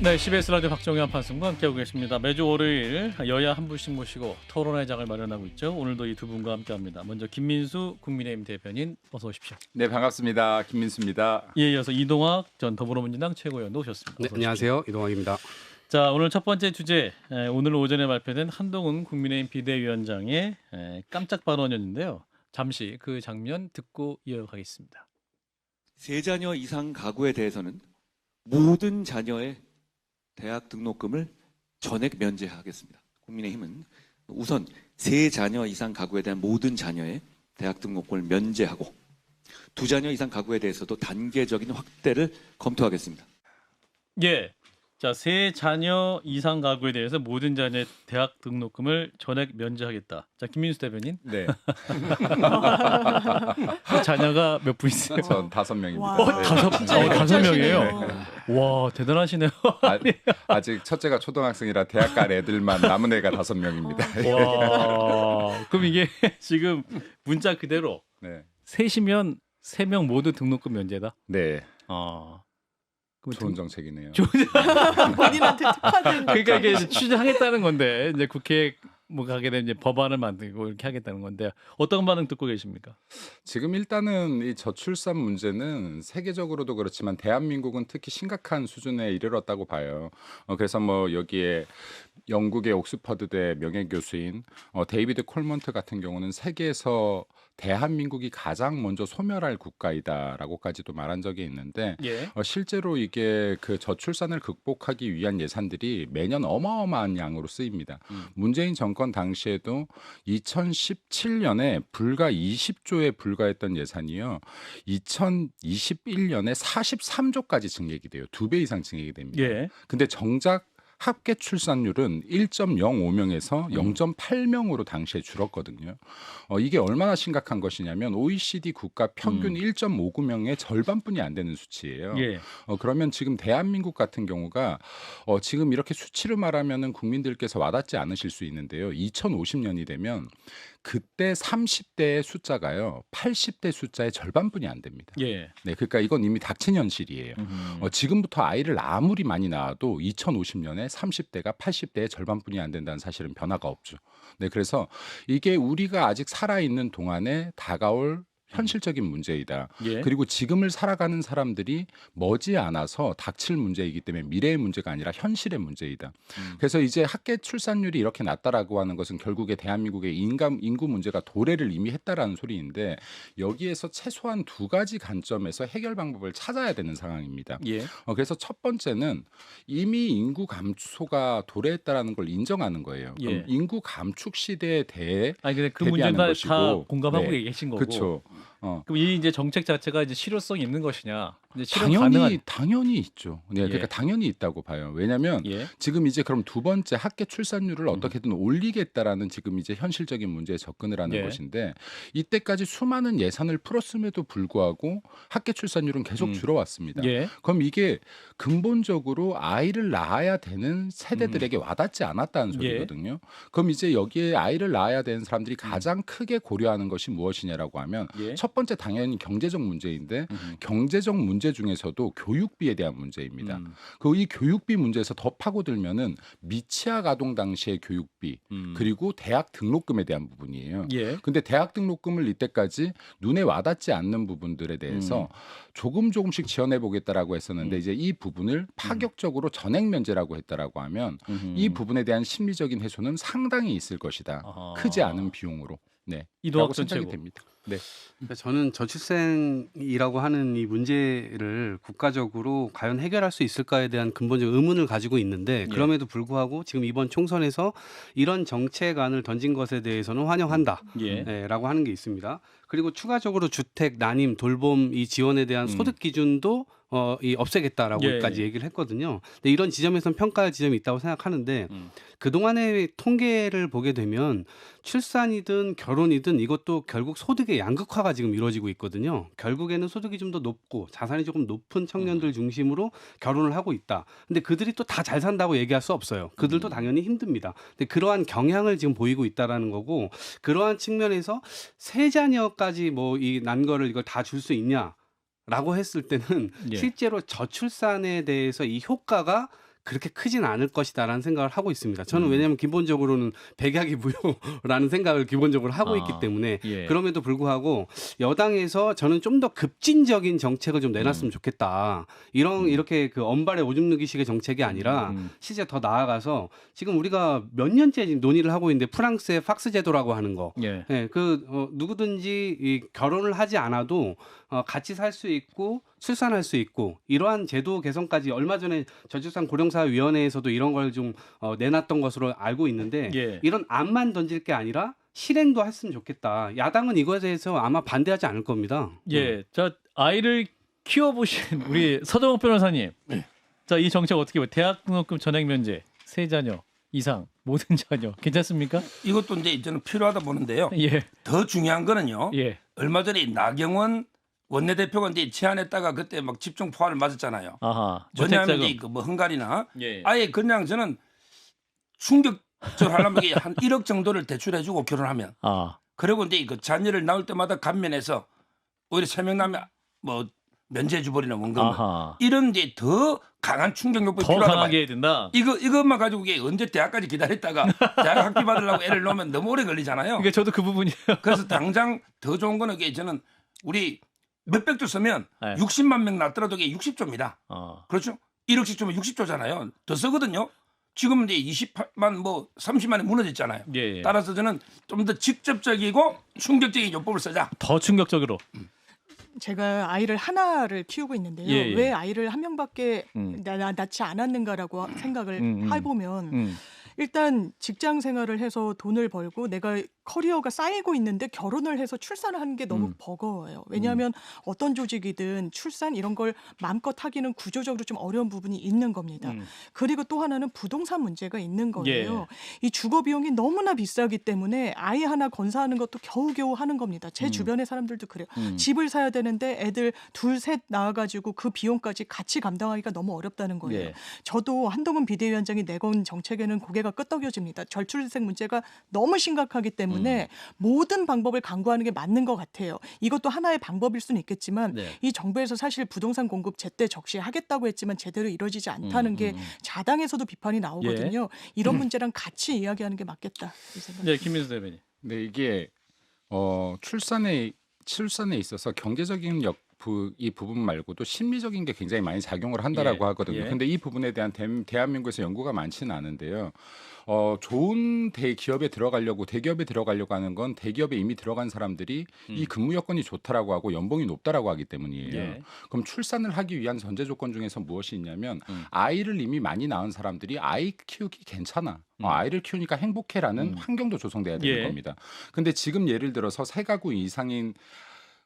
네, CBS 라디오 박정현 판승과 함께하고 계십니다. 매주 월요일 여야 한 분씩 모시고 토론회 장을 마련하고 있죠. 오늘도 이 두 분과 함께합니다. 먼저 김민수 국민의힘 대변인 어서 오십시오. 네, 반갑습니다. 김민수입니다. 이에 이어서 이동학 전 더불어민주당 최고위원도 오셨습니다. 네, 어서 오십시오. 안녕하세요. 이동학입니다. 자, 오늘 첫 번째 주제, 오늘 오전에 발표된 한동훈 국민의힘 비대위원장의 깜짝 발언이었는데요. 잠시 그 장면 듣고 이어가겠습니다. 세 자녀 이상 가구에 대해서는 모든 자녀의 대학 등록금을 전액 면제하겠습니다. 국민의힘은 우선 세 자녀 이상 가구에 대한 모든 자녀의 대학 등록금을 면제하고 두 자녀 이상 가구에 대해서도 단계적인 확대를 검토하겠습니다. 예. 자, 세 자녀 이상 가구에 대해서 모든 자녀의 대학 등록금을 전액 면제하겠다. 자, 김민수 대변인. 네, 자녀가 몇 분 있어요? 전 5명입니다. 와. 다섯 명이에요. 네. 와, 대단하시네요. 아직 첫째가 초등학생이라 대학 갈 애들만 남은 애가 5명입니다. 와, 그럼 이게 지금 문자 그대로 네, 셋이면 3명 모두 등록금 면제다. 네, 그럼 좋은 정책이네요. 본인한테 특화된 그러니까 이게 이제 추진하겠다는 건데 이제 국회에 뭐 가게 되면 이제 법안을 만들고 이렇게 하겠다는 건데 어떤 반응 듣고 계십니까? 지금 일단은 이 저출산 문제는 세계적으로도 그렇지만 대한민국은 특히 심각한 수준에 이르렀다고 봐요. 그래서 뭐 여기에 영국의 옥스퍼드대 명예교수인 데이비드 콜먼트 같은 경우는 세계에서 대한민국이 가장 먼저 소멸할 국가이다라고까지도 말한 적이 있는데 예. 실제로 이게 그 저출산을 극복하기 위한 예산들이 매년 어마어마한 양으로 쓰입니다. 문재인 정권 당시에도 2017년에 불과 20조에 불과했던 예산이요. 2021년에 43조까지 증액이 돼요. 2배 이상 증액이 됩니다. 예. 근데 정작 합계 출산율은 1.05명에서 0.8명으로 당시에 줄었거든요. 이게 얼마나 심각한 것이냐면 OECD 국가 평균 1.59명의 절반뿐이 안 되는 수치예요. 예. 그러면 지금 대한민국 같은 경우가 지금 이렇게 수치를 말하면은 국민들께서 와닿지 않으실 수 있는데요. 2050년이 되면 그때 30대의 숫자가요. 80대 숫자의 절반뿐이 안 됩니다. 예. 네, 그러니까 이건 이미 닥친 현실이에요. 지금부터 아이를 아무리 많이 낳아도 2050년에 30대가 80대의 절반뿐이 안 된다는 사실은 변화가 없죠. 네, 그래서 이게 우리가 아직 살아있는 동안에 다가올 현실적인 문제이다. 예. 그리고 지금을 살아가는 사람들이 머지않아서 닥칠 문제이기 때문에 미래의 문제가 아니라 현실의 문제이다. 그래서 이제 합계 출산율이 이렇게 낮다라고 하는 것은 결국에 대한민국의 인구 문제가 도래를 이미 했다라는 소리인데 여기에서 최소한 두 가지 관점에서 해결 방법을 찾아야 되는 상황입니다. 예. 그래서 첫 번째는 이미 인구 감소가 도래했다라는 걸 인정하는 거예요. 그럼 예. 인구 감축 시대에 대해 아니 근데 그 대비하는 문제는 다 것이고. 공감하고 네. 얘기하신 거고. 그렇죠. 그럼 이 이제 정책 자체가 이제 실효성이 있는 것이냐? 이제 실현 당연히 가능한. 있죠. 네, 예. 그러니까 당연히 있다고 봐요. 왜냐하면 예. 지금 이제 그럼 두 번째 합계 출산율을 어떻게든 올리겠다라는 지금 이제 현실적인 문제에 접근을 하는 예. 것인데 이때까지 수많은 예산을 풀었음에도 불구하고 합계 출산율은 계속 줄어왔습니다. 예. 그럼 이게 근본적으로 아이를 낳아야 되는 세대들에게 와닿지 않았다는 소리거든요. 그럼 이제 여기에 아이를 낳아야 되는 사람들이 가장 크게 고려하는 것이 무엇이냐라고 하면 예. 첫 번째 당연히 경제적 문제인데 경제적 문제 중에서도 교육비에 대한 문제입니다. 그 이 교육비 문제에서 더 파고들면은 미취학 아동 당시의 교육비 그리고 대학 등록금에 대한 부분이에요. 예. 근데 대학 등록금을 이때까지 눈에 와닿지 않는 부분들에 대해서 조금씩 지원해 보겠다라고 했었는데 이제 이 부분을 파격적으로 전액 면제라고 했다라고 하면 이 부분에 대한 심리적인 해소는 상당히 있을 것이다. 아하. 크지 않은 비용으로. 네. 이동학 라고 전 생각이 최고. 됩니다. 네. 그러니까 저는 저출생이라고 하는 이 문제를 국가적으로 과연 해결할 수 있을까에 대한 근본적 의문을 가지고 있는데 그럼에도 불구하고 지금 이번 총선에서 이런 정책안을 던진 것에 대해서는 환영한다. 예. 네, 라고 하는 게 있습니다. 그리고 추가적으로 주택, 난임, 돌봄 이 지원에 대한 소득 기준도 이 없애겠다라고까지 예. 얘기를 했거든요. 근데 이런 지점에서는 평가할 지점이 있다고 생각하는데 그동안의 통계를 보게 되면 출산이든 결혼이든 이것도 결국 소득의 양극화가 지금 이루어지고 있거든요. 결국에는 소득이 좀 더 높고 자산이 조금 높은 청년들 중심으로 결혼을 하고 있다. 근데 그들이 또 다 잘 산다고 얘기할 수 없어요. 그들도 당연히 힘듭니다. 근데 그러한 경향을 지금 보이고 있다라는 거고 그러한 측면에서 세 자녀까지 뭐 이 난 거를 이걸 다 줄 수 있냐? 라고 했을 때는 예. 실제로 저출산에 대해서 이 효과가 그렇게 크진 않을 것이다라는 생각을 하고 있습니다. 저는 왜냐하면 기본적으로는 백약이 무효라는 생각을 기본적으로 하고 있기 때문에 예. 그럼에도 불구하고 여당에서 저는 좀 더 급진적인 정책을 좀 내놨으면 좋겠다. 이렇게 그 언발에 오줌 누기식의 정책이 아니라 실제 더 나아가서 지금 우리가 몇 년째 지금 논의를 하고 있는데 프랑스의 팍스 제도라고 하는 거. 예. 예, 누구든지 이 결혼을 하지 않아도 같이 살 수 있고 출산할 수 있고 이러한 제도 개선까지 얼마 전에 저출산고령사위원회에서도 이런 걸 좀 내놨던 것으로 알고 있는데 예. 이런 안만 던질 게 아니라 실행도 했으면 좋겠다. 야당은 이거에 대해서 아마 반대하지 않을 겁니다. 예. 자, 아이를 키워보신 우리 서정욱 변호사님. 자, 이 정책 어떻게 봐요? 대학 등록금 전액 면제, 세 자녀 이상 모든 자녀 괜찮습니까? 이것도 이제 저는 필요하다 보는데요. 예. 더 중요한 거는요. 예. 얼마 전에 나경원 원내대표가 이제 제안했다가 그때 막 집중 포화를 맞았잖아요. 아하. 뭐냐면 주택자금. 이제 그뭐 헝가리나 예. 아예 그냥 저는 충격적으로 하려면 이게 한 1억 정도를 대출해주고 결혼하면 아. 그리고 이제 그 자녀를 낳을 때마다 감면해서 오히려 3명 낳으면 뭐 면제해 버리는 원금을 아하. 이런 이제 더 강한 충격요법이 더 필요하다. 강하게 해야 된다. 이것만 가지고 이게 언제 대학까지 기다렸다가 대학 학비 받으려고 애를 놓으면 너무 오래 걸리잖아요. 그러니까 저도 그 부분이에요. 그래서 당장 더 좋은 거는 이게 저는 우리 몇백 조 쓰면 네. 60만 명 낳더라도 이게 60조입니다. 그렇죠? 1억씩 주면 60조잖아요. 더 쓰거든요. 지금 이제 28만 뭐 30만에 무너졌잖아요. 예, 예. 따라서 저는 좀 더 직접적이고 충격적인 요법을 쓰자. 더 충격적으로. 제가 아이를 하나를 키우고 있는데요. 예, 예. 왜 아이를 한 명밖에 음. 낳지 않았는가라고 생각을 해보면 일단 직장 생활을 해서 돈을 벌고 내가 커리어가 쌓이고 있는데 결혼을 해서 출산을 하는 게 너무 버거워요. 왜냐하면 어떤 조직이든 출산 이런 걸 마음껏 하기는 구조적으로 좀 어려운 부분이 있는 겁니다. 그리고 또 하나는 부동산 문제가 있는 거예요. 이 주거 비용이 너무나 비싸기 때문에 아이 하나 건사하는 것도 겨우겨우 하는 겁니다. 제 주변의 사람들도 그래요. 집을 사야 되는데 애들 둘, 셋 낳아가지고 그 비용까지 같이 감당하기가 너무 어렵다는 거예요. 예. 저도 한동훈 비대위원장이 내건 정책에는 고개가 끄덕여집니다. 저출생 문제가 너무 심각하기 때문에 모든 방법을 강구하는 게 맞는 것 같아요. 이것도 하나의 방법일 수는 있겠지만 네. 이 정부에서 사실 부동산 공급 제때 적시하겠다고 했지만 제대로 이루어지지 않다는 게 자당에서도 비판이 나오거든요. 이런 문제랑 같이 이야기하는 게 맞겠다. 이 생각. 네, 김민수 대변인. 네, 이게 출산에 있어서 경제적인 이 부분 말고도 심리적인 게 굉장히 많이 작용을 한다라고 예, 하거든요. 예. 근데 이 부분에 대한 대한민국에서 연구가 많지는 않은데요. 좋은 대기업에 들어가려고 하는 건 대기업에 이미 들어간 사람들이 이 근무 여건이 좋다라고 하고 연봉이 높다라고 하기 때문이에요. 예. 그럼 출산을 하기 위한 전제 조건 중에서 무엇이 있냐면 아이를 이미 많이 낳은 사람들이 아이 키우기 괜찮아. 아이를 키우니까 행복해라는 환경도 조성돼야 되는 예. 겁니다. 근데 지금 예를 들어서 세 가구 이상인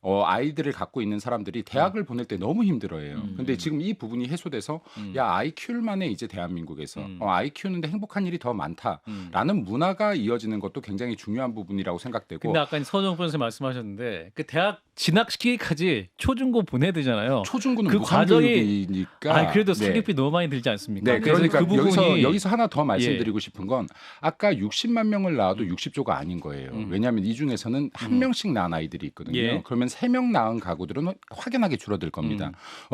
아이들을 갖고 있는 사람들이 대학을 보낼 때 너무 힘들어해요. 근데 지금 이 부분이 해소돼서 야 아이 키울 만해 이제 대한민국에서 아이 키우는데 행복한 일이 더 많다라는 문화가 이어지는 것도 굉장히 중요한 부분이라고 생각되고. 근데 아까 서정욱 변호사 말씀하셨는데 그 대학 진학시키기까지 초중고 보내야 되잖아요. 초중고는 그 무상교육이니까. 아, 그래도 네. 사교육비 너무 많이 들지 않습니까? 네, 그래서 그러니까 그 부분이 여기서 하나 더 말씀드리고 싶은 건 아까 60만 명을 낳아도 60조가 아닌 거예요. 왜냐하면 이 중에서는 한 명씩 낳은 아이들이 있거든요. 예. 그러면 3명 낳은 가구들은 확연하게 줄어들 겁니다.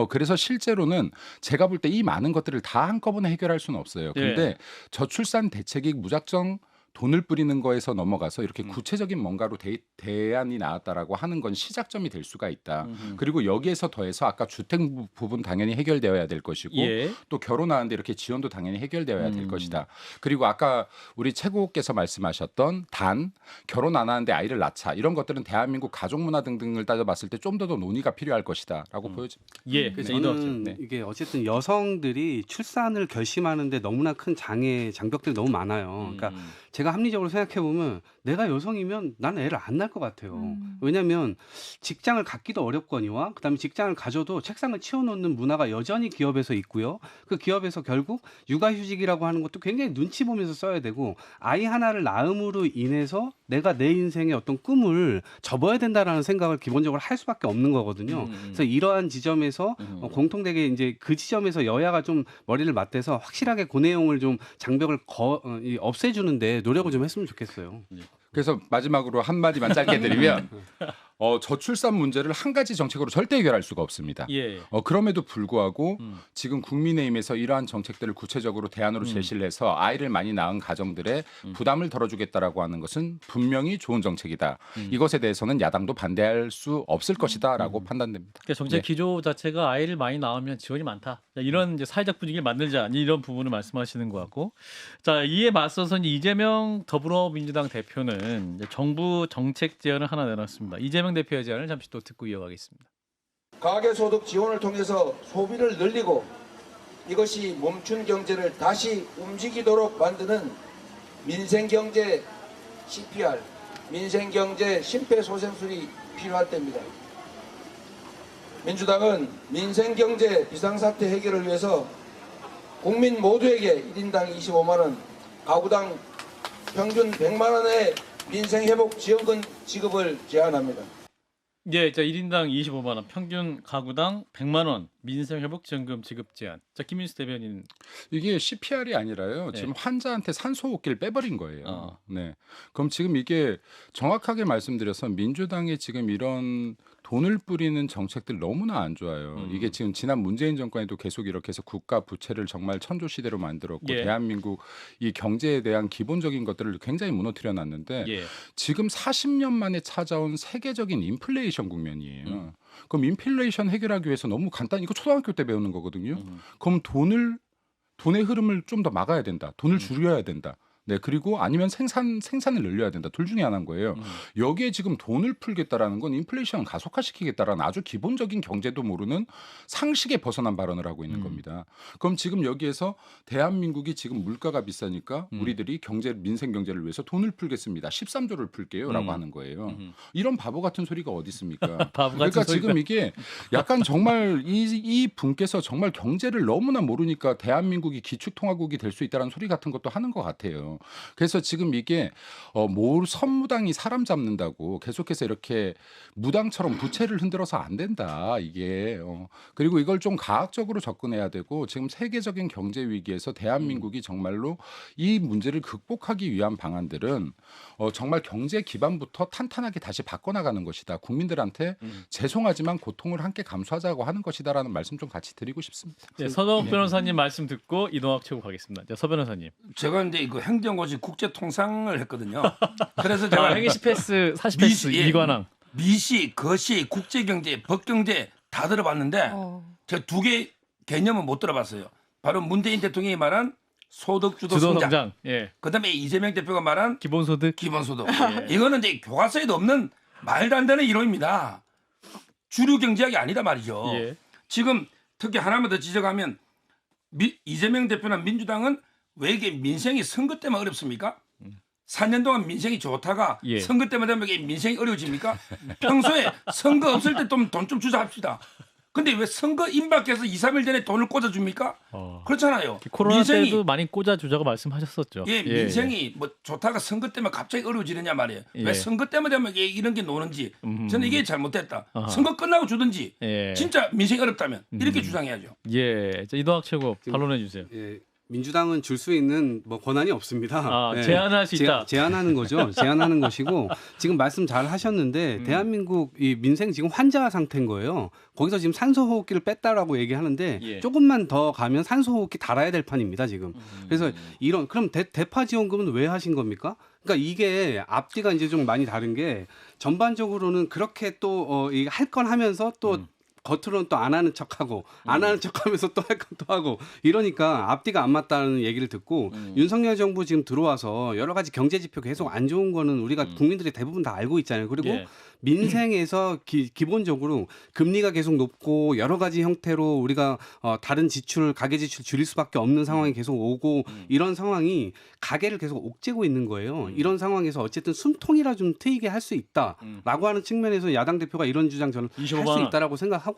그래서 실제로는 제가 볼 때 이 많은 것들을 다 한꺼번에 해결할 수는 없어요. 근데 예. 저출산 대책이 무작정 돈을 뿌리는 거에서 넘어가서 이렇게 구체적인 뭔가로 대안이 나왔다라고 하는 건 시작점이 될 수가 있다. 그리고 여기에서 더해서 아까 주택 부분 당연히 해결되어야 될 것이고 예. 또 결혼하는데 이렇게 지원도 당연히 해결되어야 될 것이다. 그리고 아까 우리 최고께서 말씀하셨던 결혼 안 하는데 아이를 낳자 이런 것들은 대한민국 가족 문화 등등을 따져봤을 때 좀 더 논의가 필요할 것이다라고 보여집니다. 예. 그래서 이도 저는 네. 이게 어쨌든 여성들이 출산을 결심하는데 너무나 큰 장벽들이 너무 많아요. 그러니까 제가 합리적으로 생각해 보면 내가 여성이면 나는 애를 안 낳을 것 같아요. 왜냐하면 직장을 갖기도 어렵거니와 그다음에 직장을 가져도 책상을 치워놓는 문화가 여전히 기업에서 있고요. 그 기업에서 결국 육아휴직이라고 하는 것도 굉장히 눈치 보면서 써야 되고 아이 하나를 낳음으로 인해서 내가 내 인생의 어떤 꿈을 접어야 된다라는 생각을 기본적으로 할 수밖에 없는 거거든요. 그래서 이러한 지점에서 공통되게 이제 그 지점에서 여야가 좀 머리를 맞대서 확실하게 그 내용을 좀 장벽을 없애주는데 노력을 좀 했으면 좋겠어요. 그래서 마지막으로 한 마디만 짧게 드리면 저출산 문제를 한 가지 정책으로 절대 해결할 수가 없습니다. 예. 그럼에도 불구하고 지금 국민의힘에서 이러한 정책들을 구체적으로 대안으로 제시를 해서 아이를 많이 낳은 가정들의 부담을 덜어주겠다라고 하는 것은 분명히 좋은 정책이다. 이것에 대해서는 야당도 반대할 수 없을 것이다라고 판단됩니다. 그러니까 정책 네. 기조 자체가 아이를 많이 낳으면 지원이 많다. 이런 이제 사회적 분위기를 만들자 이런 부분을 말씀하시는 것 같고, 자 이에 맞서서 이제 이재명 더불어민주당 대표는 이제 정부 정책 제안을 하나 내놨습니다. 이재명 대표의 제안을 잠시 또 듣고 이어가겠습니다. 가계소득 지원을 통해서 소비를 늘리고 이것이 멈춘 경제를 다시 움직이도록 만드는 민생경제 CPR, 민생경제 심폐소생술이 필요할 때입니다. 민주당은 민생경제 비상사태 해결을 위해서 국민 모두에게 1인당 25만 원, 가구당 평균 100만 원의 민생회복 지원금 지급을 제안합니다. 예, 자 1인당 25만 원, 평균 가구당 100만 원 민생회복지원금 지급 제한. 자 김민수 대변인. 이게 CPR이 아니라요. 네. 지금 환자한테 산소호흡기를 빼버린 거예요. 네. 그럼 지금 이게 정확하게 말씀드려서 민주당이 지금 이런 돈을 뿌리는 정책들 너무나 안 좋아요. 이게 지금 지난 문재인 정권에도 계속 이렇게 해서 국가 부채를 정말 천조시대로 만들었고 예. 대한민국 이 경제에 대한 기본적인 것들을 굉장히 무너뜨려 놨는데 예. 지금 40년 만에 찾아온 세계적인 인플레이션 국면이에요. 그럼 인플레이션 해결하기 위해서 너무 간단히 이거 초등학교 때 배우는 거거든요. 그럼 돈의 흐름을 좀 더 막아야 된다. 돈을 줄여야 된다. 네, 그리고 아니면 생산을 늘려야 된다. 둘 중에 하나인 거예요. 여기에 지금 돈을 풀겠다라는 건 인플레이션을 가속화시키겠다라는 아주 기본적인 경제도 모르는 상식에 벗어난 발언을 하고 있는 겁니다. 그럼 지금 여기에서 대한민국이 지금 물가가 비싸니까 우리들이 민생 경제를 위해서 돈을 풀겠습니다. 13조를 풀게요라고 하는 거예요. 이런 바보 같은 소리가 어디 있습니까? 바보 같은 그러니까 소리가. 지금 이게 약간 정말 이 분께서 정말 경제를 너무나 모르니까 대한민국이 기축통화국이 될 수 있다는 소리 같은 것도 하는 것 같아요. 그래서 지금 이게 선무당이 사람 잡는다고 계속해서 이렇게 무당처럼 부채를 흔들어서 안 된다. 이게 그리고 이걸 좀 과학적으로 접근해야 되고 지금 세계적인 경제 위기에서 대한민국이 정말로 이 문제를 극복하기 위한 방안들은 정말 경제 기반부터 탄탄하게 다시 바꿔나가는 것이다. 국민들한테 죄송하지만 고통을 함께 감수하자고 하는 것이다라는 말씀 좀 같이 드리고 싶습니다. 네, 서동욱 변호사님 말씀 듣고 이동학 최고 가겠습니다. 자, 서 변호사님. 제가 이제 이거 행정고시 국제통상을 했거든요. 그래서 제가 행시 패스, 사시 패스, 이관왕. 미시, 거시, 국제경제, 법경제 다 들어봤는데 제가 두 개 개념은 못 들어봤어요. 바로 문재인 대통령이 말한 소득주도 성장. 예. 그다음에 이재명 대표가 말한 기본소득. 기본소득. 이거는 이제 교과서에도 없는 말도 안 되는 이론입니다. 주류 경제학이 아니다 말이죠. 예. 지금 특히 하나만 더 지적하면 이재명 대표나 민주당은 왜 이게 민생이 선거 때만 어렵습니까? 4년 동안 민생이 좋다가 예. 선거 때만 되면 이게 민생이 어려워집니까? 평소에 선거 없을 때 돈 좀 주자 합시다. 근데 왜 선거 임박해서 2, 3일 전에 돈을 꽂아줍니까? 그렇잖아요. 코로나 민생이, 때도 많이 꽂아주자고 말씀하셨었죠. 예, 민생이 뭐 좋다가 선거 때문에 갑자기 어려워지느냐 말이에요. 왜 선거 때문에 되면 이런 게 노는지 저는 이게 잘못됐다. 선거 끝나고 주든지 진짜 민생이 어렵다면 이렇게 주장해야죠. 예, 자, 이동학 최고 반론해 주세요. 예, 민주당은 줄 수 있는 뭐 권한이 없습니다. 제안할 수 있다. 제안하는 거죠. 제안하는 것이고 지금 말씀 잘 하셨는데 대한민국 이 민생 지금 환자 상태인 거예요. 거기서 지금 산소호흡기를 뺐다라고 얘기하는데 조금만 더 가면 산소호흡기 달아야 될 판입니다 지금. 그래서 그럼 대파 지원금은 왜 하신 겁니까? 그러니까 이게 앞뒤가 이제 좀 많이 다른 게 전반적으로는 그렇게 또 할 건 하면서 또 겉으로는 또 안 하는 척하고 안 하는 척하면서 또 할 것도 하고 이러니까 앞뒤가 안 맞다는 얘기를 듣고 윤석열 정부 지금 들어와서 여러 가지 경제 지표 계속 안 좋은 거는 우리가 국민들이 대부분 다 알고 있잖아요. 그리고 민생에서 기본적으로 금리가 계속 높고 여러 가지 형태로 우리가 다른 지출, 가계 지출 줄일 수밖에 없는 상황이 계속 오고 이런 상황이 가계를 계속 옥죄고 있는 거예요. 이런 상황에서 어쨌든 숨통이라 좀 트이게 할 수 있다라고 하는 측면에서 야당 대표가 이런 주장 저는 할 수 있다라고 생각하고요.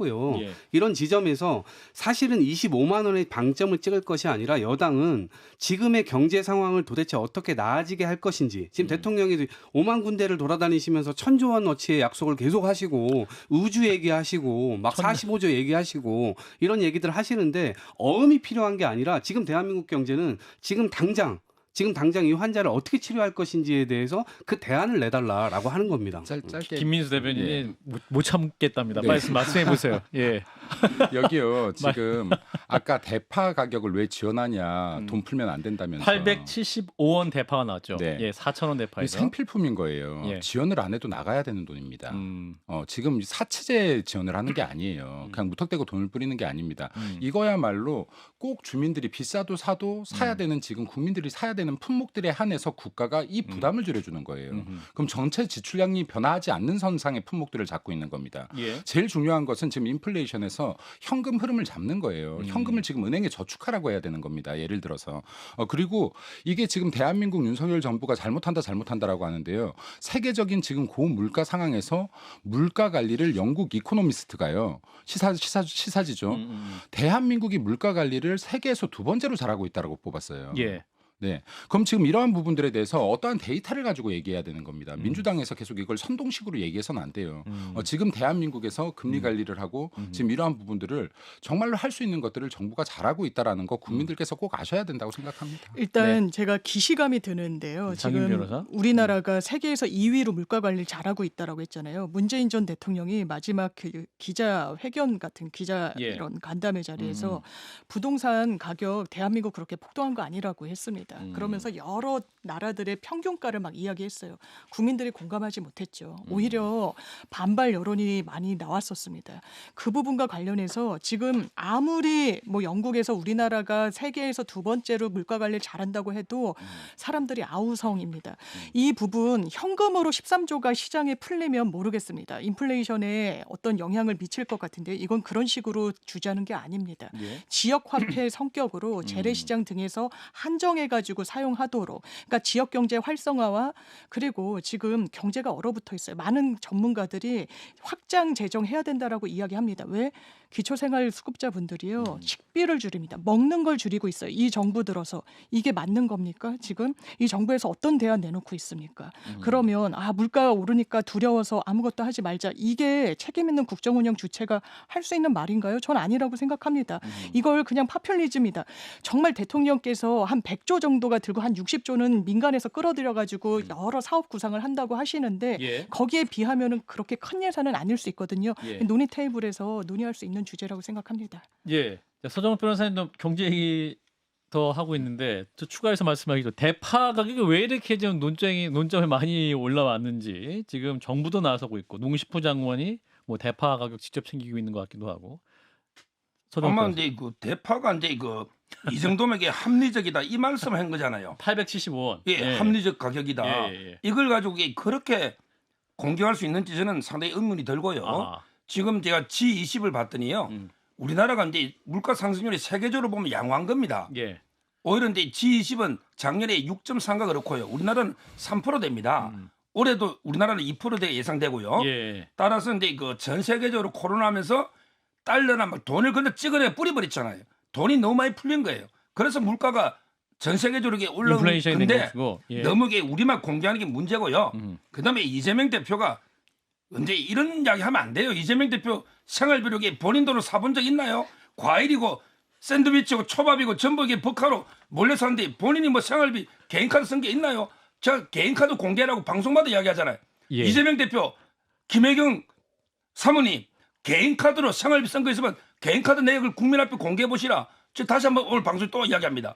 이런 지점에서 사실은 25만 원의 방점을 찍을 것이 아니라 여당은 지금의 경제 상황을 도대체 어떻게 나아지게 할 것인지 지금 대통령이 5만 군데를 돌아다니시면서 1,000조 원어치의 약속을 계속 하시고 우주 얘기하시고 막 45조 얘기하시고 이런 얘기들 하시는데 어음이 필요한 게 아니라 지금 대한민국 경제는 지금 당장 지금 당장 이 환자를 어떻게 치료할 것인지에 대해서 그 대안을 내달라라고 하는 겁니다. 짧게 김민수 대변인이 예. 못 참겠답니다. 네. 말씀해 보세요. 예. 여기요. 지금 아까 대파 가격을 왜 지원하냐. 돈 풀면 안 된다면서. 875원 대파가 나왔죠. 네. 예, 4,000원 이게 대파에서. 생필품인 거예요. 예. 지원을 안 해도 나가야 되는 돈입니다. 지금 사치제 지원을 하는 게 아니에요. 그냥 무턱대고 돈을 뿌리는 게 아닙니다. 이거야말로 꼭 주민들이 비싸도 사도 사야 되는 지금 국민들이 사야 되는 품목들에 한해서 국가가 이 부담을 줄여주는 거예요. 그럼 전체 지출량이 변화하지 않는 선상의 품목들을 잡고 있는 겁니다. 예. 제일 중요한 것은 지금 인플레이션에서 현금 흐름을 잡는 거예요. 현금을 지금 은행에 저축하라고 해야 되는 겁니다. 예를 들어서. 그리고 이게 지금 대한민국 윤석열 정부가 잘못한다라고 하는데요. 세계적인 지금 고물가 상황에서 물가 관리를 영국 이코노미스트가요. 시사지죠. 대한민국이 물가 관리를 세계에서 2번째로 잘하고 있다라고 뽑았어요. 예. 네. 그럼 지금 이러한 부분들에 대해서 어떠한 데이터를 가지고 얘기해야 되는 겁니다. 민주당에서 계속 이걸 선동식으로 얘기해서는 안 돼요. 지금 대한민국에서 금리 관리를 하고 지금 이러한 부분들을 정말로 할 수 있는 것들을 정부가 잘하고 있다라는 거 국민들께서 꼭 아셔야 된다고 생각합니다. 일단 제가 기시감이 드는데요. 장윤 지금 변호사? 우리나라가 세계에서 2위로 물가 관리를 잘하고 있다라고 했잖아요. 문재인 전 대통령이 마지막 그 기자회견 같은 기자 예. 이런 간담회 자리에서 부동산 가격 대한민국 그렇게 폭등한 거 아니라고 했습니다. 그러면서 여러 나라들의 평균가를 막 이야기했어요. 국민들이 공감하지 못했죠. 오히려 반발 여론이 많이 나왔었습니다. 그 부분과 관련해서 지금 아무리 뭐 영국에서 우리나라가 세계에서 2번째로 물가 관리를 잘한다고 해도 사람들이 아우성입니다. 이 부분 현금으로 13조가 시장에 풀리면 모르겠습니다. 인플레이션에 어떤 영향을 미칠 것 같은데 이건 그런 식으로 주자는 게 아닙니다. 예. 지역 화폐 성격으로 재래시장 등에서 한정해가지고 사용하도록. 그러니까 지역 경제 활성화와 그리고 지금 경제가 얼어붙어 있어요. 많은 전문가들이 확장 재정해야 된다라고 이야기합니다. 왜? 기초생활수급자분들이요. 식비를 줄입니다. 먹는 걸 줄이고 있어요. 이 정부 들어서. 이게 맞는 겁니까? 지금 이 정부에서 어떤 대안 내놓고 있습니까? 그러면 물가가 오르니까 두려워서 아무것도 하지 말자. 이게 책임 있는 국정운영 주체가 할 수 있는 말인가요? 전 아니라고 생각합니다. 이걸 그냥 파퓰리즘이다. 정말 대통령께서 한 100조 정도가 들고 한 60조는 민간에서 끌어들여가지고 여러 사업 구상을 한다고 하시는데 예. 거기에 비하면은 그렇게 큰 예산은 아닐 수 있거든요. 예. 논의 테이블에서 논의할 수 있는 주제라고 생각합니다. 예. 서정훈 변호사님도 경제 얘기 더 하고 있는데 저 추가해서 말씀하기로 대파 가격이 왜 이렇게 좀 논점에 많이 올라왔는지 지금 정부도 나서고 있고 농식부 장관이 뭐 대파 가격 직접 챙기고 있는 것 같기도 하고. 서정훈 아마 변호사. 이제 그 대파가 이제 이 정도면 이게 합리적이다 이 말씀을 한 거잖아요. 875원. 예, 합리적 가격이다. 예. 이걸 가지고 이게 그렇게 공격할 수 있는지 저는 상당히 의문이 들고요. 아. 지금 제가 G20을 봤더니요. 우리나라가 이제 물가 상승률이 세계적으로 보면 양호한 겁니다. 예. 오히려 이제 G20은 작년에 6.3가 그렇고요. 우리나라는 3% 됩니다. 올해도 우리나라는 2% 예상되고요. 예. 따라서 이제 그 전 세계적으로 코로나하면서 달러나 막 돈을 그냥 찍어내 뿌려버렸잖아요. 돈이 너무 많이 풀린 거예요. 그래서 물가가 전 세계적으로 이게 올라온 인플레이션이 된 건데 것이고. 예. 너무 이게 우리만 공개하는 게 문제고요. 그다음에 이재명 대표가 근데 이런 이야기 하면 안 돼요. 이재명 대표 생활비록에 본인 돈을 사본 적 있나요? 과일이고 샌드위치고 초밥이고 전복이 버카로 몰래 샀는데 본인이 뭐 생활비 개인카드 쓴 게 있나요? 제가 개인카드 공개라고 방송마다 이야기하잖아요. 예. 이재명 대표, 김혜경 사모님 개인카드로 생활비 쓴 거 있으면 개인카드 내역을 국민 앞에 공개해 보시라. 저 다시 한번 오늘 방송 또 이야기합니다.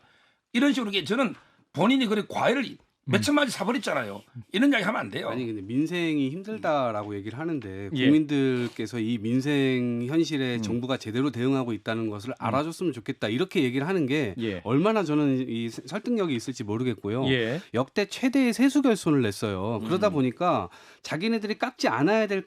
이런 식으로 저는 본인이 그래 과일을 몇 천만원치 사버렸잖아요. 이런 이야기 하면 안 돼요. 아니 근데 민생이 힘들다라고 얘기를 하는데 예. 국민들께서 이 민생 현실에 정부가 제대로 대응하고 있다는 것을 알아줬으면 좋겠다 이렇게 얘기를 하는 게 예. 얼마나 저는 이 설득력이 있을지 모르겠고요. 예. 역대 최대의 세수 결손을 냈어요. 그러다 보니까 자기네들이 깎지 않아야 될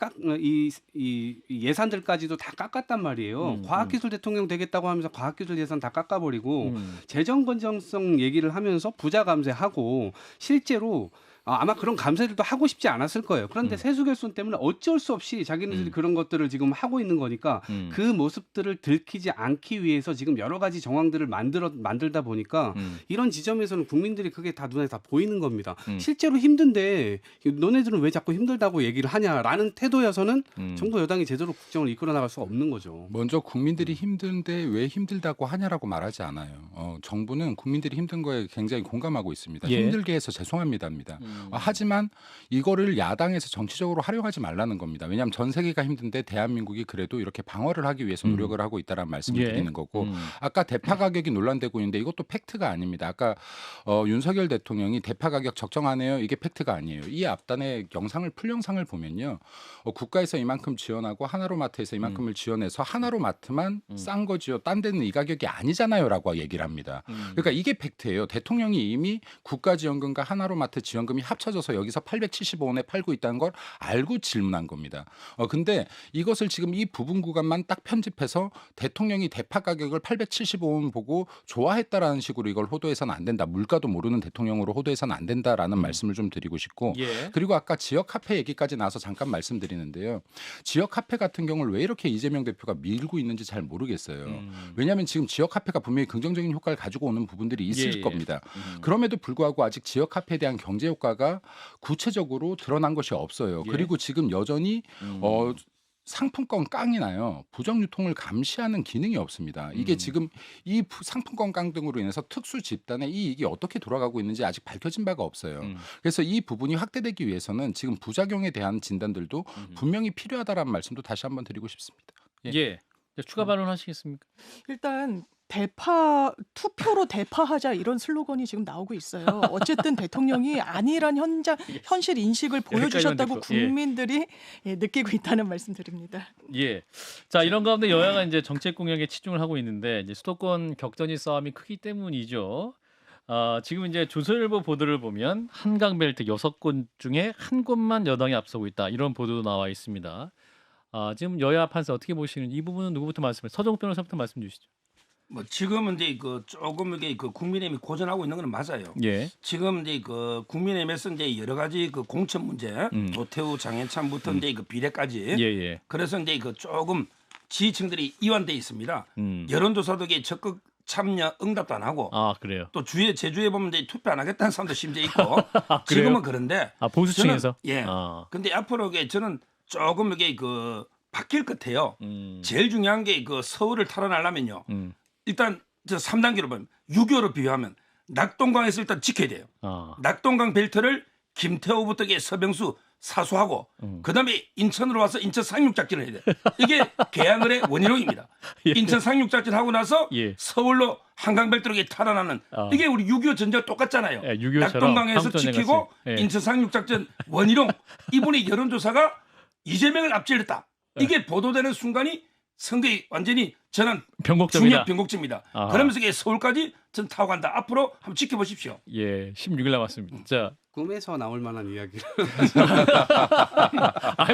이 예산들까지도 다 깎았단 말이에요. 과학기술 대통령 되겠다고 하면서 과학기술 예산 다 깎아버리고 재정 건전성 얘기를 하면서 부자 감세하고 실제로 아마 그런 감사들도 하고 싶지 않았을 거예요. 그런데 세수 결손 때문에 어쩔 수 없이 자기네들이 그런 것들을 지금 하고 있는 거니까 그 모습들을 들키지 않기 위해서 지금 여러 가지 정황들을 만들다 보니까 이런 지점에서는 국민들이 그게 다 눈에 다 보이는 겁니다. 실제로 힘든데 너네들은 왜 자꾸 힘들다고 얘기를 하냐라는 태도여서는 정부 여당이 제대로 국정을 이끌어 나갈 수가 없는 거죠. 먼저 국민들이 힘든데 왜 힘들다고 하냐라고 말하지 않아요. 정부는 국민들이 힘든 거에 굉장히 공감하고 있습니다. 예. 힘들게 해서 죄송합니다입니다. 하지만 이거를 야당에서 정치적으로 활용하지 말라는 겁니다. 왜냐하면 전 세계가 힘든데 대한민국이 그래도 이렇게 방어를 하기 위해서 노력을 하고 있다는 말씀을 예. 드리는 거고 아까 대파 가격이 논란되고 있는데 이것도 팩트가 아닙니다. 아까 윤석열 대통령이 대파 가격 적정하네요. 이게 팩트가 아니에요. 이 앞단의 풀 영상을 보면요. 국가에서 이만큼 지원하고 하나로마트에서 이만큼을 지원해서 하나로마트만 싼 거지요. 딴 데는 이 가격이 아니잖아요라고 얘기를 합니다. 그러니까 이게 팩트예요. 대통령이 이미 국가지원금과 하나로마트 지원금이 합쳐져서 여기서 875원에 팔고 있다는 걸 알고 질문한 겁니다. 근데 이것을 지금 이 부분 구간만 딱 편집해서 대통령이 대파 가격을 875원 보고 좋아했다라는 식으로 이걸 호도해서는 안 된다. 물가도 모르는 대통령으로 호도해서는 안 된다라는 말씀을 좀 드리고 싶고 예. 그리고 아까 지역 카페 얘기까지 나와서 잠깐 말씀드리는데요. 지역 카페 같은 경우를 왜 이렇게 이재명 대표가 밀고 있는지 잘 모르겠어요. 왜냐하면 지금 지역 카페가 분명히 긍정적인 효과를 가지고 오는 부분들이 있을 예. 겁니다. 그럼에도 불구하고 아직 지역 카페에 대한 경제 효과가 구체적으로 드러난 것이 없어요. 예. 그리고 지금 여전히 상품권 깡이 나요. 부정 유통을 감시하는 기능이 없습니다. 이게 지금 이 상품권 깡 등으로 인해서 특수 집단의 이익이 어떻게 돌아가고 있는지 아직 밝혀진 바가 없어요. 그래서 이 부분이 확대되기 위해서는 지금 부작용에 대한 진단들도 분명히 필요하다라는 말씀도 다시 한번 드리고 싶습니다. 예. 예. 추가 발언하시겠습니까? 일단 투표로 대파하자 이런 슬로건이 지금 나오고 있어요. 어쨌든 대통령이 아니란 현실 인식을 보여주셨다고 대표, 예. 국민들이 느끼고 있다는 말씀드립니다. 예. 자, 이런 가운데 여야가 이제 정책 공약에 치중을 하고 있는데 이제 수도권 격전지 싸움이 크기 때문이죠. 지금 이제 조선일보 보도를 보면 한강벨트 6곳 중에 한 곳만 여당이 앞서고 있다. 이런 보도도 나와 있습니다. 지금 여야 판사 어떻게 보시는지 이 부분은 누구부터 말씀해? 서정욱 변호사부터 말씀 주시죠. 뭐 지금은 이제 조금 이게 국민의힘이 고전하고 있는 건 맞아요. 예. 지금 이제 국민의힘에서 이제 여러 가지 공천 문제, 노태우, 장해찬부터 이제 비례까지. 예. 그래서 이제 조금 지지층들이 이완돼 있습니다. 여론조사도 이게 적극 참여 응답도 안 하고. 그래요. 또 제주에 보면 이제 투표 안 하겠다는 사람도 심지어 있고. 지금은 그런데. 보수층에서. 예. 근데 앞으로 저는 조금 이게 바뀔 것 같아요. 제일 중요한 게 서울을 탈환하려면요. 일단 저 3단계로 보면 6.25로 비교하면 낙동강에서 일단 지켜야 돼요. 낙동강 벨트를 김태호부터 서병수 사수하고 그다음에 인천으로 와서 인천 상륙작전을 해야 돼. 이게 개항을의 원희룡입니다. 예. 인천 상륙작전 하고 나서 예. 서울로 한강벨트로 탈환하는 이게 우리 6.25 전쟁 똑같잖아요. 예, 6.25처럼 낙동강에서 지키고 예. 인천 상륙작전 원희룡 이분의 여론조사가 이재명을 앞질렀다. 이게 보도되는 순간이 선거에 완전히 저는 변곡점이다. 중요한 변곡점입니다. 그러면서 이게 서울까지 전 타고 간다. 앞으로 한번 지켜보십시오. 예, 16일 남았습니다. 자, 꿈에서 나올 만한 이야기를.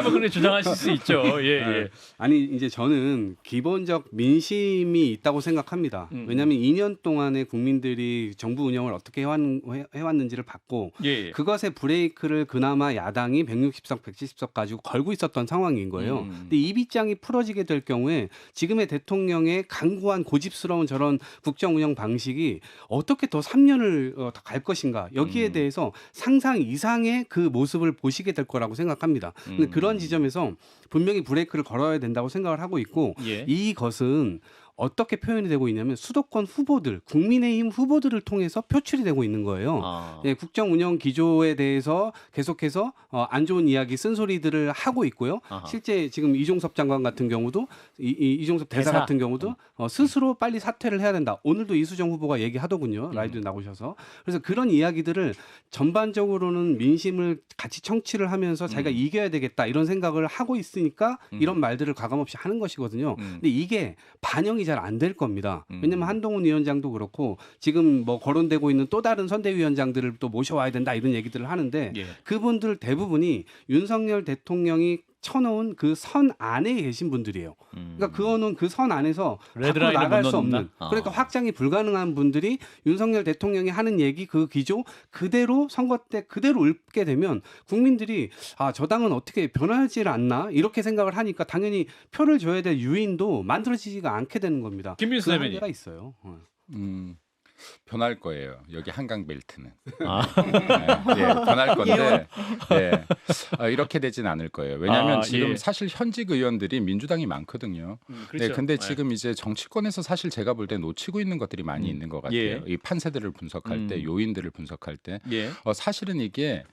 뭐 그렇게 주장하실 수 있죠. 예. 아니 이제 저는 기본적 민심이 있다고 생각합니다. 왜냐하면 2년 동안에 국민들이 정부 운영을 어떻게 해왔는지를 봤고 예. 그것의 브레이크를 그나마 야당이 160석, 170석 가지고 걸고 있었던 상황인 거예요. 근데 이 빗장이 풀어지게 될 경우에 지금의 대통령의 강고한 고집스러운 저런 국정 운영 방식이 어떻게 더 3년을 더 갈 것인가 여기에 대해서 상상 이상의 그 모습을 보시게 될 거라고 생각합니다. 근데 그런 지점에서 분명히 브레이크를 걸어야 된다고 생각을 하고 있고 예. 이것은 어떻게 표현이 되고 있냐면 수도권 후보들, 국민의힘 후보들을 통해서 표출이 되고 있는 거예요. 예, 국정 운영 기조에 대해서 계속해서 안 좋은 이야기, 쓴소리들을 하고 있고요. 실제 지금 이종섭 장관 같은 경우도 이종섭 대사 같은 경우도 스스로 빨리 사퇴를 해야 된다. 오늘도 이수정 후보가 얘기하더군요. 라이브에 나오셔서. 그래서 그런 이야기들을 전반적으로는 민심을 같이 청취를 하면서 자기가 이겨야 되겠다 이런 생각을 하고 있으니까 이런 말들을 과감없이 하는 것이거든요. 근데 이게 반영이 잘 안 될 겁니다. 왜냐하면 한동훈 위원장도 그렇고 지금 뭐 거론되고 있는 또 다른 선대위원장들을 또 모셔와야 된다 이런 얘기들을 하는데 예. 그분들 대부분이 윤석열 대통령이 쳐놓은 그 선 안에 계신 분들이에요. 그러니까 그거는 그 선 안에서 밖으로 레드라인을 나갈 못 수 넘는다? 없는 그러니까 확장이 불가능한 분들이 윤석열 대통령이 하는 얘기 그 기조 그대로 선거 때 그대로 읊게 되면 국민들이 아, 저 당은 어떻게 변하지 않나 이렇게 생각을 하니까 당연히 표를 줘야 될 유인도 만들어지지가 않게 되는 겁니다. 김민수 그 대변인. 한계가 있어요. 변할 거예요. 여기 한강 벨트는. 아. 네, 변할 건데 네. 이렇게 되진 않을 거예요. 왜냐하면 아, 지금 예. 사실 현직 의원들이 민주당이 많거든요. 그렇죠. 네, 근데 지금 이제 정치권에서 사실 제가 볼 때 놓치고 있는 것들이 많이 있는 것 같아요. 예. 이 판세들을 분석할 때, 요인들을 분석할 때, 예. 사실은 이게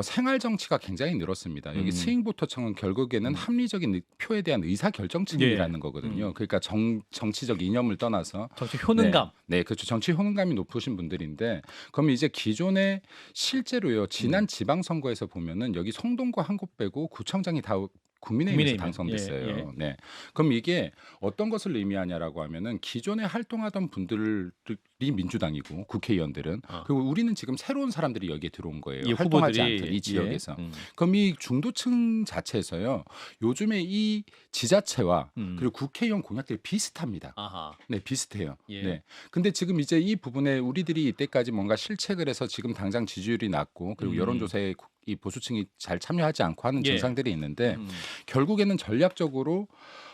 생활 정치가 굉장히 늘었습니다. 여기 스윙보터청은 결국에는 합리적인 표에 대한 의사 결정 책임이라는 거거든요. 그러니까 정치적 이념을 떠나서 정치 효능감. 네, 그렇죠. 정치 효능감이 높으신 분들인데, 그럼 이제 기존에 실제로요, 지난 지방선거에서 보면은 여기 성동구 한 곳 빼고 구청장이 다 국민의힘에서 국민의힘. 당선됐어요. 예, 예. 네, 그럼 이게 어떤 것을 의미하냐라고 하면은 기존에 활동하던 분들이 민주당이고 국회의원들은 그리고 우리는 지금 새로운 사람들이 여기에 들어온 거예요. 이 활동하지 후보들이. 않던 이 지역에서. 예. 그럼 이 중도층 자체에서요, 요즘에 이 지자체와 그리고 국회의원 공약들이 비슷합니다. 아하. 네, 비슷해요. 예. 네. 근데 지금 이제 이 부분에 우리들이 이때까지 뭔가 실책을 해서 지금 당장 지지율이 낮고 그리고 여론조사에 이 보수층이 잘 참여하지 않고 하는 예. 증상들이 있는데 결국에는 전략적으로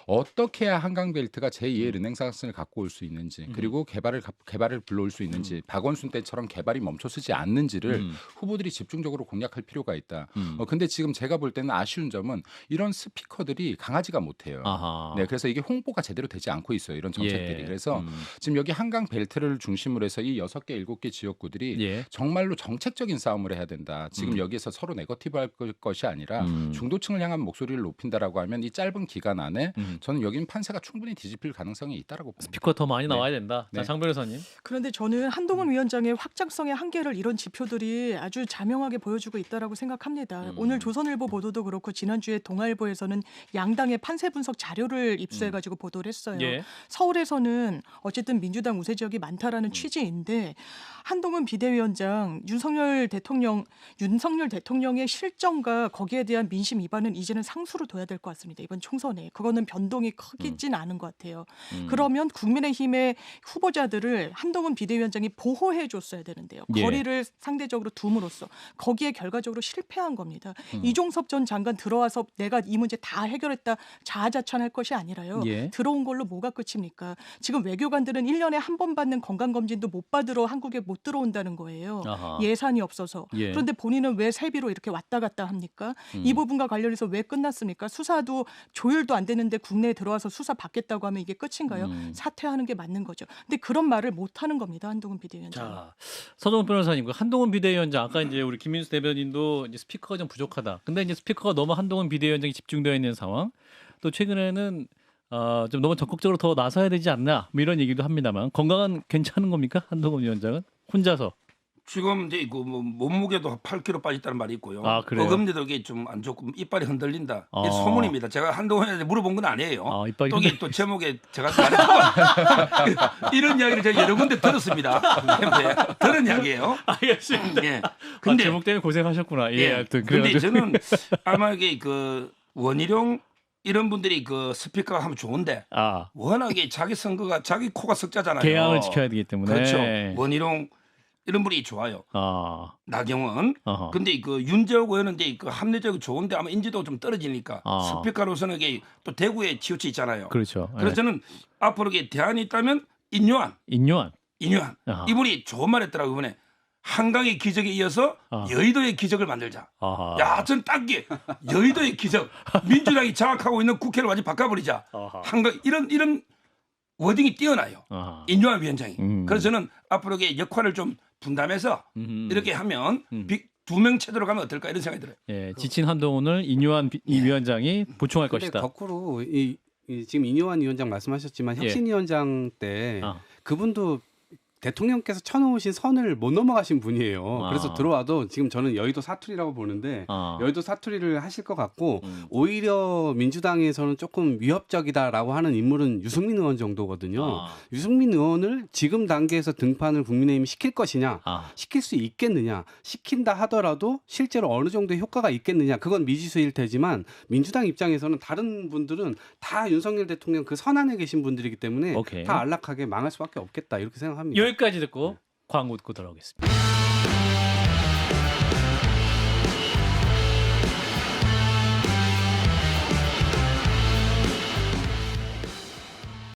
어떻게 해야 한강벨트가 제2의 르네상스를 갖고 올 수 있는지 그리고 개발을 불러올 수 있는지 박원순 때처럼 개발이 멈춰서지 않는지를 후보들이 집중적으로 공략할 필요가 있다. 근데 지금 제가 볼 때는 아쉬운 점은 이런 스피커들이 강하지가 못해요. 아하. 네, 그래서 이게 홍보가 제대로 되지 않고 있어요. 이런 정책들이. 예. 그래서 지금 여기 한강벨트를 중심으로 해서 이 6개, 7개 지역구들이 예. 정말로 정책적인 싸움을 해야 된다. 지금 여기에서 서로 네거티브 할 것이 아니라 중도층을 향한 목소리를 높인다라고 하면 이 짧은 기간 안에 저는 여기는 판세가 충분히 뒤집힐 가능성이 있다라고 봅니다. 스피커 더 많이 나와야 된다. 네. 자, 장 변호사님. 그런데 저는 한동훈 위원장의 확장성의 한계를 이런 지표들이 아주 자명하게 보여주고 있다라고 생각합니다. 오늘 조선일보 보도도 그렇고 지난주에 동아일보에서는 양당의 판세 분석 자료를 입수해가지고 보도를 했어요. 예. 서울에서는 어쨌든 민주당 우세 지역이 많다라는 취지인데 한동훈 비대위원장 윤석열 대통령의 실정과 거기에 대한 민심 위반은 이제는 상수로 둬야 될 것 같습니다. 이번 총선에 그거는 변동이 크진 않은 것 같아요. 그러면 국민의힘의 후보자들을 한동훈 비대위원장이 보호해 줬어야 되는데요. 예. 거리를 상대적으로 둠으로써 거기에 결과적으로 실패한 겁니다. 이종섭 전 장관 들어와서 내가 이 문제 다 해결했다 자아자찬할 것이 아니라요. 예. 들어온 걸로 뭐가 끝입니까? 지금 외교관들은 1년에 한 번 받는 건강검진도 못 받으러 한국에 못 들어온다는 거예요. 아하. 예산이 없어서. 예. 그런데 본인은 왜 세비로 이렇게 왔다 갔다 합니까? 이 부분과 관련해서 왜 끝났습니까? 수사도 조율도 안 되는데 국내에 들어와서 수사 받겠다고 하면 이게 끝인가요? 사퇴하는 게 맞는 거죠. 근데 그런 말을 못 하는 겁니다. 한동훈 비대위원장. 자, 서정훈 변호사님, 그 한동훈 비대위원장 아까 이제 우리 김민수 대변인도 이제 스피커가 좀 부족하다. 근데 이제 스피커가 너무 한동훈 비대위원장이 집중되어 있는 상황. 또 최근에는 좀 너무 적극적으로 더 나서야 되지 않나 뭐 이런 얘기도 합니다만 건강은 괜찮은 겁니까? 한동훈 위원장은 혼자서. 지금 이제 그 뭐 몸무게도 8kg 빠졌다는 말이 있고요. 아, 그래요? 어금니도 이게 좀 안 좋고 이빨이 흔들린다. 아. 이게 소문입니다. 제가 한동훈한테 물어본 건 아니에요. 아, 이빨이 또 이게 또 제목에 제가 이런 이야기를 제가 여러 군데 들었습니다. 캠프에. 들은 이야기예요. 알겠습니다. 예. 근데 제목 때문에 고생하셨구나. 예, 하여튼 근데 그래가지고. 저는 아마 이게 그 원희룡 이런 분들이 그 스피커가 하면 좋은데 아, 워낙에 자기 선거가 자기 코가 석자잖아요. 개항을 지켜야 되기 때문에. 그렇죠. 원희룡 이런 분이 좋아요. 아, 나경원. 어허. 근데 그 윤재욱 의원은 이제 그 합리적으로 좋은데 아마 인지도가 좀 떨어지니까 스피커로서는 이게 또 대구에 치우쳐 있잖아요. 그렇죠. 그래서 저는 앞으로 이게 대안이 있다면 인요한 인요한. 아하. 이분이 좋은 말 했더라고요. 이번에 한강의 기적에 이어서 여의도의 기적을 만들자. 아하. 야, 전 딱게 여의도의 기적. 민주당이 장악하고 있는 국회를 완전히 바꿔버리자. 아하. 한강 이런 워딩이 뛰어나요. 아하. 인요한 위원장이. 그래서 저는 앞으로 이게 역할을 좀 분담해서 음. 이렇게 하면 두 명 체제로 가면 어떨까 이런 생각이 들어요. 예, 지친 한동훈을 인요한 이 위원장이 보충할 근데 것이다. 거꾸로 지금 인요한 위원장 말씀하셨지만 혁신위원장 때 아. 그분도 대통령께서 쳐놓으신 선을 못 넘어가신 분이에요. 아. 그래서 들어와도 지금 저는 여의도 사투리라고 보는데 여의도 사투리를 하실 것 같고 오히려 민주당에서는 조금 위협적이다라고 하는 인물은 유승민 의원 정도거든요. 유승민 의원을 지금 단계에서 등판을 국민의힘이 시킬 것이냐, 시킬 수 있겠느냐, 시킨다 하더라도 실제로 어느 정도의 효과가 있겠느냐, 그건 미지수일 테지만 민주당 입장에서는 다른 분들은 다 윤석열 대통령 그 선안에 계신 분들이기 때문에 오케이. 다 안락하게 망할 수밖에 없겠다 이렇게 생각합니다. 여기까지 듣고 광고 듣고 돌아오겠습니다.